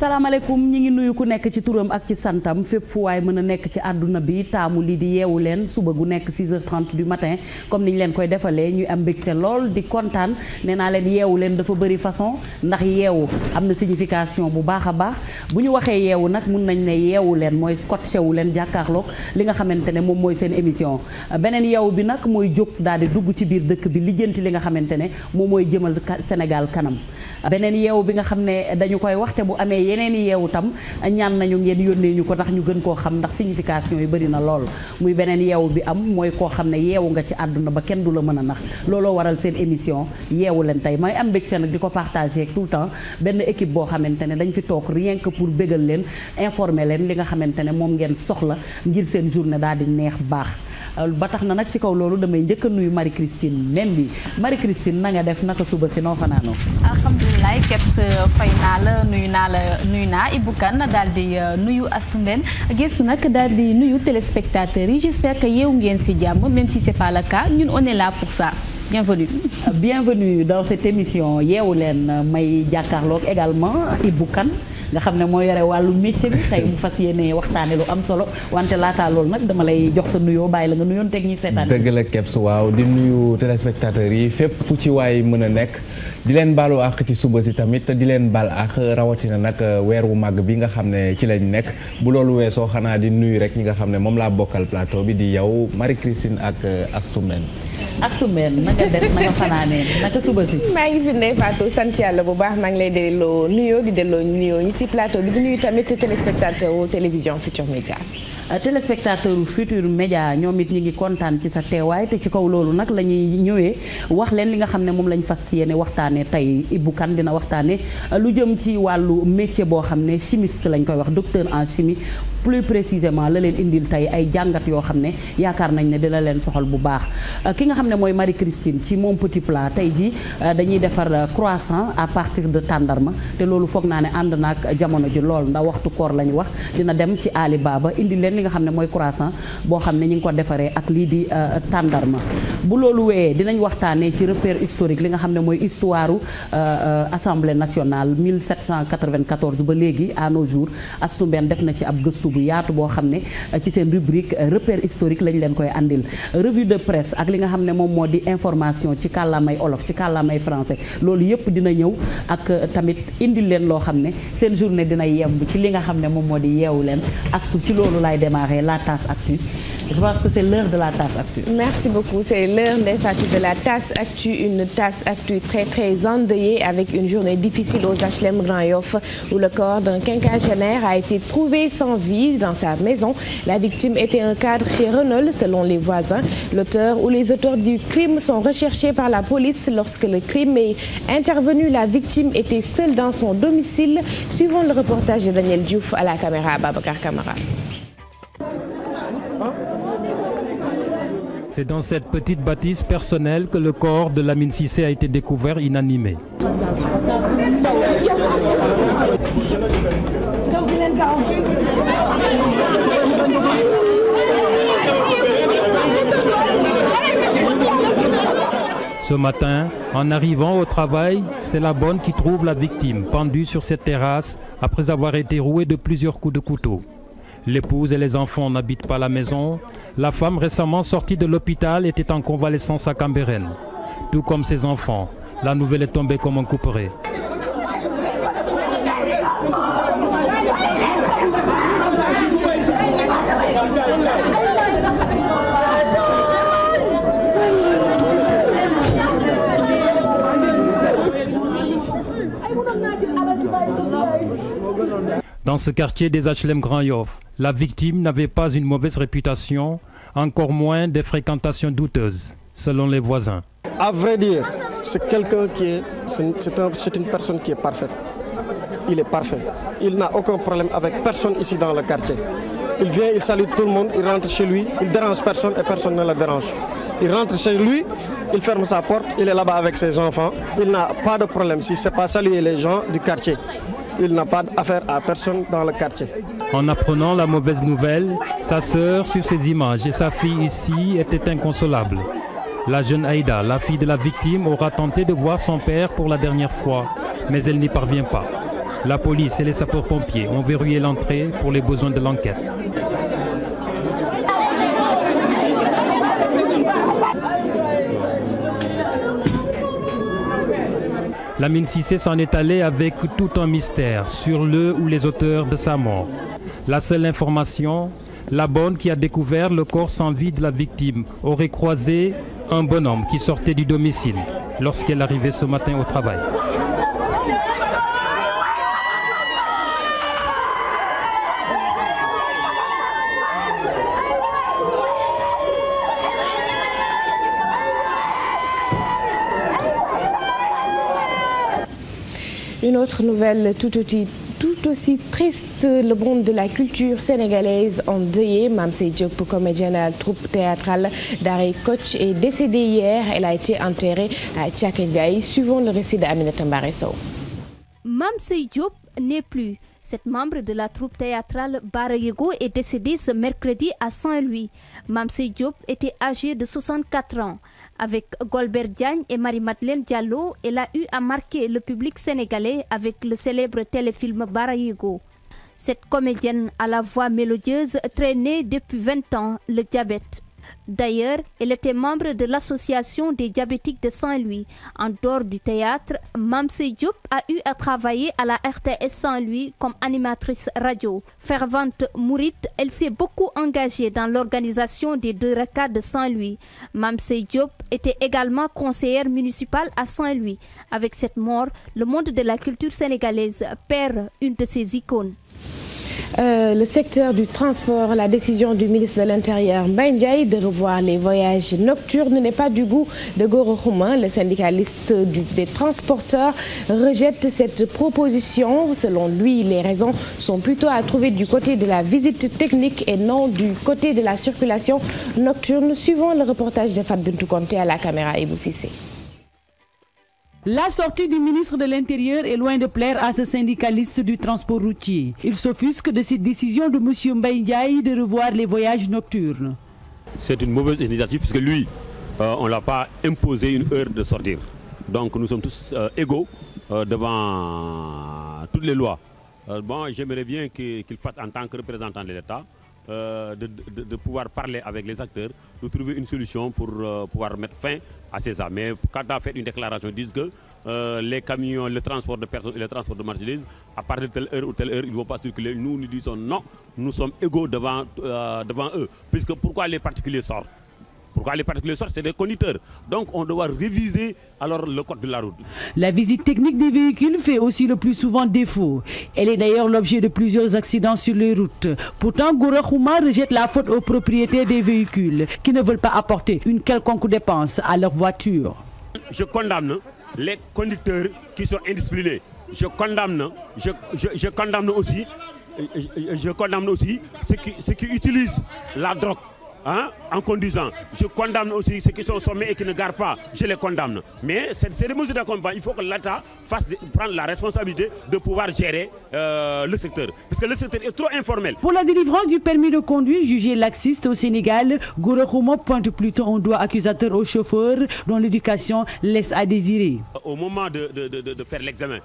salaamaaleykum ñi ngi nuyu ku nekk ci turam ak ci santam fépp fu waay mën a nekk ci àdduna bi taamu lii di yeewu leen suba gu nekk 6h30 du matin comme ni ñu leen koy defalee ñuy am mbégte lool di kontaan nee naa leen yeewu leen dafa bëri façon ndax yeewu am na signification bu baax a baax bu ñu waxee yeewu nag mun nañ ne yeewu leen mooy scotché wu leen jàkkaarloog li nga xamante ne moom mooy seen émission beneen yeewu bi nag mooy jóg daal di dugg ci biir dëkk bi lijjanti li nga xamante ne moom mooy jëmal Sénégal kanam beneen yeewu bi nga xam ne dañu koy waxte bu amee yeneen i yeewu tam ñaan nañu ngeen yónnee ñu ko ndax ñu gën koo xam ndax signification yi bëri na lool muy beneen yeewu bi am mooy koo xam ne yeewu nga ci àdduna ba kenn du la mën a nax looloo waral seen émission yeewu leen tey may am mbégte nag di ko partagé tout le temps benn équipe boo xamante ne dañ fi toog rien que pour bégal leen informer leen li nga xamante ne moom ngeen soxla ngir seen journée daal di neex baax ba tax na nag ci kaw loolu damay njëkk a nuyu Marie Christine nen bi Marie Christine na nga def naka suba si noo fanaanoo alhamdulilah Kebs fay naa la nuyu naa Ibou Kane daal di nuyu Astou Mbène gëstu nag daal di nuyu téléspectateurs yi j'espère que yeewu ngeen si jàmm même si c'est pas le cas ñun on est là pour ça bienvenue dans cette émission yeewu leen may jàkkaarloog également Ibou Kane nga xam ne moo yore wàllu métier bi tey mu fas yéene waxtaane lu am solo wante laataa loolu nag dama lay jox sa nuyoo bàyyi la nga nuyoon teg ñi seetaan dëgg la Kebs waaw di nuyu téléspectateurs yi fépp fu ci waay mën a nekk di leen baalu àq ci suba si tamit di leen baal àq rawatina nag weer wu màgg bi nga xam ne ci lañ nekk bu loolu weesoo xanaa di nuyu rek ñi nga xam ne moom laa bokkal plateau bi di yow Marie Christine ak Astou Mbène Astou Mbène na nga def na nga fanaanee naka suba si maa ngi fi Ndeye Fatou sant yàlla bu baax maa ngi lay delloo nuyoo di delloo nuyoo ñi ci plateau bi di nuyu tamit téléspectateur wu télévision Futurs Médias téléspectateur Futurs Médias ñoom it ñi ngi kontaan ci sa teewaay te ci kaw loolu nag la ñuy ñëwee wax leen li nga xam ne moom lañ fas yéene waxtaanee tey Ibou Kane dina waxtaanee lu jëm ci wàllu métier boo xam ne chimiste lañ koy wax docteur en chimie plus précisément la leen indil tey ay jàngat yoo xam ne yaakaar nañ ne dina leen soxal bu baax ki nga xam ne mooy Marie Christine ci Mon Petit Plat tey jii dañuy defar croissant à partir de tàndarma te loolu foog naa ne ànd naag jamono ji lool ndax waxtu koor la ñu wax dina dem ci Ali Baba indi leen li nga xam ne mooy croissant boo xam ne ñu ngi ko defaree ak lii di tàndarma bu loolu wéyee dinañ waxtaanee ci repère historique li nga xam ne mooy histoire Assemblée nationale 1794 ba léegi à nos jours Astou Mbène def na ci ab gëstu bu yaatu boo xam ne ci seen rubrique repère historique lañ leen koy andil revue de presse ak li nga xam ne moom moo di information ci kàllaamay olof ci kàllaamay français loolu yëpp dina ñëw ak tamit indil leen loo xam ne seen journée dina yemb ci li nga xam ne moom moo di yeewu leen Astou ci loolu laay démarrer la tasse actu je pense que c'est l'heure de la tasse actu. Merci beaucoup, c'est l'heure de la tasse actu, une tasse actu très très endeuillée avec une journée difficile aux HLM Grand Yoff où le corps d'un quinquagénaire a été trouvé sans vie dans sa maison. La victime était un cadre chez Renault selon les voisins. L'auteur ou les auteurs du crime sont recherchés par la police. Lorsque le crime est intervenu, la victime était seule dans son domicile. Suivons le reportage de Daniel Diouf à la caméra Babacar Camara. C'est dans cette petite bâtisse personnelle que le corps de Lamine Cissé a été découvert inanimé. Ce matin, en arrivant au travail, c'est la bonne qui trouve la victime pendue sur cette terrasse après avoir été rouée de plusieurs coups de couteau. L'épouse et les enfants n'habitent pas la maison. La femme récemment sortie de l'hôpital était en convalescence à Cambérène. Tout comme ses enfants, la nouvelle est tombée comme un couperet. Dans ce quartier des HLM Grand Yoff, la victime n'avait pas une mauvaise réputation, encore moins des fréquentations douteuses, selon les voisins. À vrai dire, c'est quelqu'un c'est une personne qui est parfaite. Il est parfait. Il n'a aucun problème avec personne ici dans le quartier. Il vient, il salue tout le monde, il rentre chez lui, il dérange personne et personne ne le dérange. Il rentre chez lui, il ferme sa porte, il est là-bas avec ses enfants. Il n'a pas de problème si ce n'est pas saluer les gens du quartier. Il n'a pas d'affaire à personne dans le quartier. En apprenant la mauvaise nouvelle, sa sœur sur ces images et sa fille ici étaient inconsolables. La jeune Aïda, la fille de la victime, aura tenté de voir son père pour la dernière fois, mais elle n'y parvient pas. La police et les sapeurs-pompiers ont verrouillé l'entrée pour les besoins de l'enquête. Lamine Cissé s'en est allé avec tout un mystère sur le ou les auteurs de sa mort. La seule information, la bonne qui a découvert le corps sans vie de la victime aurait croisé un bonhomme qui sortait du domicile lorsqu'elle arrivait ce matin au travail. Une autre nouvelle tout aussi triste, le monde de la culture sénégalaise endeuillé. Mame Sey Diop, comédienne à la troupe théâtrale Daaray Kocc, est décédée hier. Elle a été enterrée à Thiaka Ndiaye. Suivons le récit d'Aminata Mbaré Sow. Mame Sey Diop n'est plus. Cette membre de la troupe théâtrale Barayego est décédée ce mercredi à Saint-Louis. Mame Sey Diop était âgée de 64 ans. Avec Golbert Diagne et Marie-Madeleine Diallo, elle a eu à marquer le public sénégalais avec le célèbre téléfilm Barayego. Cette comédienne à la voix mélodieuse traînait depuis 20 ans le diabète. D'ailleurs, elle était membre de l'association des diabétiques de Saint-Louis. En dehors du théâtre, Mame Sey Diop a eu à travailler à la RTS Saint-Louis comme animatrice radio. Fervente mouride, elle s'est beaucoup engagée dans l'organisation des 2 rakats de Saint-Louis. Mame Sey Diop était également conseillère municipale à Saint-Louis. Avec cette mort, le monde de la culture sénégalaise perd une de ses icônes. Le secteur du transport, la décision du ministre de l'Intérieur Mbaye Ndiaye de revoir les voyages nocturnes n'est pas du goût de Gora Khouma. Le syndicaliste des transporteurs rejette cette proposition. Selon lui, les raisons sont plutôt à trouver du côté de la visite technique et non du côté de la circulation nocturne. Suivant le reportage de Fatou Bintou Konté à la caméra Ibou Cissé. La sortie du ministre de l'Intérieur est loin de plaire à ce syndicaliste du transport routier. Il s'offusque de cette décision de M. Mbaye Ndiaye de revoir les voyages nocturnes. C'est une mauvaise initiative puisque lui, on ne l'a pas imposé une heure de sortir. Donc nous sommes tous égaux devant toutes les lois. Bon, j'aimerais bien qu'il fasse en tant que représentant de l'État, de pouvoir parler avec les acteurs, de trouver une solution pour pouvoir mettre fin à ça. Mais quand on a fait une déclaration, ils disent que les camions, le transport de personnes et le transport de marchandises, à partir de telle heure ou telle heure, ils ne vont pas circuler. Nous disons non, nous sommes égaux devant eux. Puisque pourquoi les particuliers sortent? Pourquoi les particuliers sortent? C'est des conducteurs. Donc on doit réviser alors le code de la route. La visite technique des véhicules fait aussi le plus souvent défaut. Elle est d'ailleurs l'objet de plusieurs accidents sur les routes. Pourtant, Gora Khouma rejette la faute aux propriétaires des véhicules qui ne veulent pas apporter une quelconque dépense à leur voiture. Je condamne les conducteurs qui sont indisciplinés. Je condamne aussi ceux qui utilisent la drogue. En conduisant. Je condamne aussi ceux qui sont sommés et qui ne garent pas. Je les condamne. Mais c'est des mesures d'accompagnement. Il faut que l'État prenne la responsabilité de pouvoir gérer le secteur. Parce que le secteur est trop informel. Pour la délivrance du permis de conduire jugé laxiste au Sénégal, Gora Khouma pointe plutôt un doigt accusateur aux chauffeurs dont l'éducation laisse à désirer. Au moment de faire l'examen,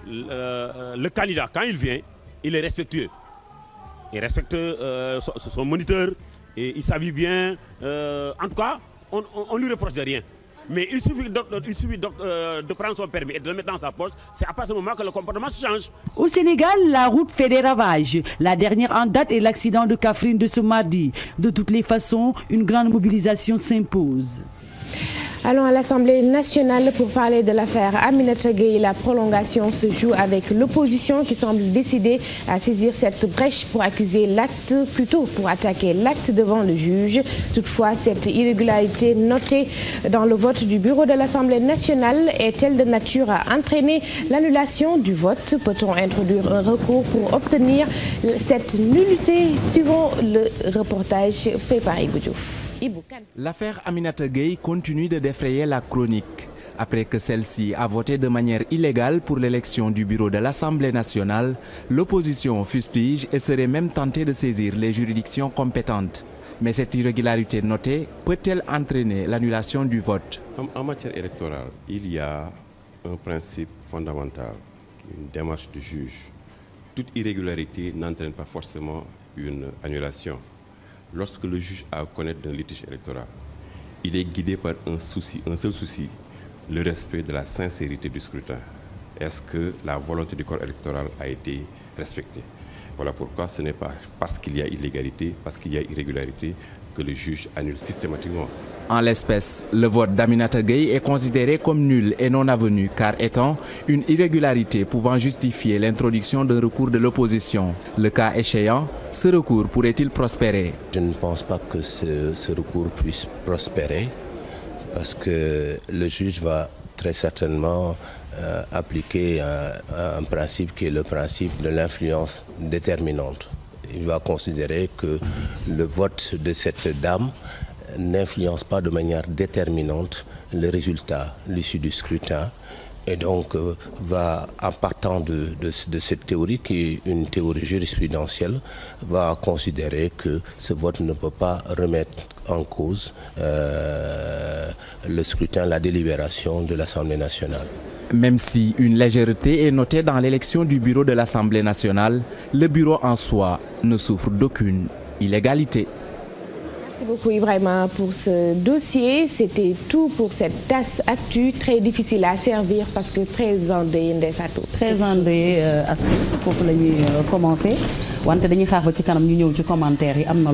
le candidat, quand il vient, il est respectueux. Il respecte son moniteur et il s'habille bien. En tout cas, on ne lui reproche de rien. Mais il suffit de prendre son permis et de le mettre dans sa poche. C'est à partir du moment que le comportement se change. Au Sénégal, la route fait des ravages. La dernière en date est l'accident de Kaffrine de ce mardi. De toutes les façons, une grande mobilisation s'impose. Allons à l'Assemblée nationale pour parler de l'affaire Aminata Gueye. La prolongation se joue avec l'opposition qui semble décidée à saisir cette brèche pour accuser l'acte, plutôt pour attaquer l'acte devant le juge. Toutefois, cette irrégularité notée dans le vote du bureau de l'Assemblée nationale est-elle de nature à entraîner l'annulation du vote? Peut-on introduire un recours pour obtenir cette nullité? Suivant le reportage fait par Ibou Diouf. L'affaire Aminata Gueye continue de défrayer la chronique. Après que celle-ci a voté de manière illégale pour l'élection du bureau de l'Assemblée nationale, l'opposition fustige et serait même tentée de saisir les juridictions compétentes. Mais cette irrégularité notée peut-elle entraîner l'annulation du vote? En matière électorale, il y a un principe fondamental. une démarche du juge. Toute irrégularité n'entraîne pas forcément une annulation. Lorsque le juge a à connaître d'un litige électoral, il est guidé par un seul souci, le respect de la sincérité du scrutin. Est-ce que la volonté du corps électoral a été respectée? Voilà pourquoi ce n'est pas parce qu'il y a illégalité, parce qu'il y a irrégularité, que le juge annule systématiquement. En l'espèce, le vote d'Aminata Gueye est considéré comme nul et non avenu, car étant une irrégularité pouvant justifier l'introduction d'un recours de l'opposition. Le cas échéant, ce recours pourrait-il prospérer? Je ne pense pas que ce recours puisse prospérer, parce que le juge va très certainement appliquer un principe qui est le principe de l'influence déterminante. Il va considérer que le vote de cette dame n'influence pas de manière déterminante le résultat, l'issue du scrutin, et donc va, en partant de cette théorie qui est une théorie jurisprudentielle, va considérer que ce vote ne peut pas remettre en cause le scrutin, la délibération de l'Assemblée nationale. Même si une légèreté est notée dans l'élection du bureau de l'Assemblée nationale, le bureau en soi ne souffre d'aucune illégalité. Merci beaucoup Ibrahima pour ce dossier. C'était tout pour cette tasse actu, très difficile à servir parce que très endeuillé Ndeye Fatou. Très endeuillé, foofu la ñuy commencer wante dañuy xaar ba ci kanam ñu ñëw ci commentaire yi am na